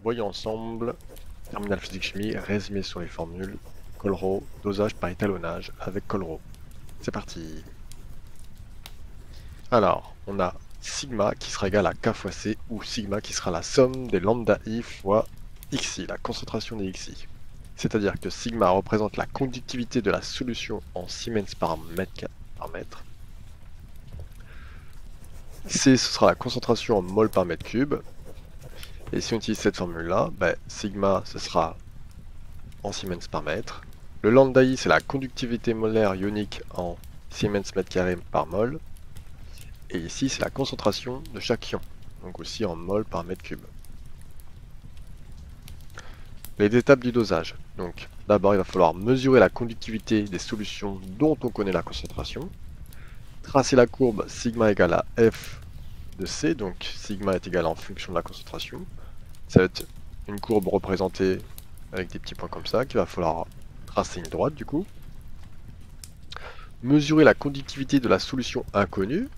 Voyons ensemble, terminal physique-chimie, résumé sur les formules, Colrau, dosage par étalonnage avec Colrau. C'est parti. Alors, on a sigma qui sera égal à K fois C, ou sigma qui sera la somme des lambda I fois xi, la concentration des xi. C'est-à-dire que sigma représente la conductivité de la solution en Siemens par mètre. C, ce sera la concentration en mol par mètre cube. Et si on utilise cette formule-là, sigma, ce sera en Siemens par mètre. Le lambda I, c'est la conductivité molaire ionique en Siemens mètre carré par mol. Et ici, c'est la concentration de chaque ion, donc aussi en mol par mètre cube. Les étapes du dosage. Donc, d'abord, il va falloir mesurer la conductivité des solutions dont on connaît la concentration. Tracer la courbe sigma égale à F de C, donc sigma est égal en fonction de la concentration. Ça va être une courbe représentée avec des petits points comme ça, qu'il va falloir tracer une droite du coup. Mesurer la conductivité de la solution inconnue.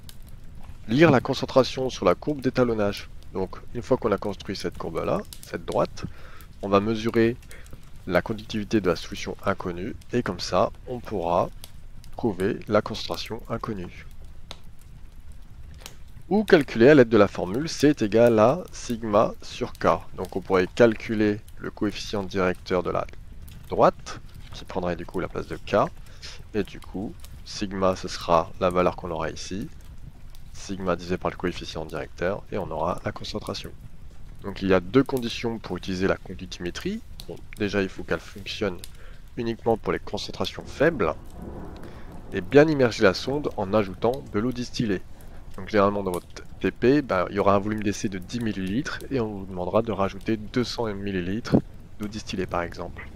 Lire la concentration sur la courbe d'étalonnage. Donc une fois qu'on a construit cette courbe-là, cette droite, on va mesurer la conductivité de la solution inconnue et comme ça, on pourra trouver la concentration inconnue. Ou calculer à l'aide de la formule C est égal à sigma sur K. Donc on pourrait calculer le coefficient directeur de la droite, qui prendrait du coup la place de K. Et du coup, sigma ce sera la valeur qu'on aura ici. Sigma divisé par le coefficient directeur, et on aura la concentration. Donc il y a deux conditions pour utiliser la conductimétrie. Bon, déjà il faut qu'elle fonctionne uniquement pour les concentrations faibles. Et bien immerger la sonde en ajoutant de l'eau distillée. Donc généralement dans votre TP, il y aura un volume d'essai de 10 ml et on vous demandera de rajouter 200 ml d'eau distillée par exemple.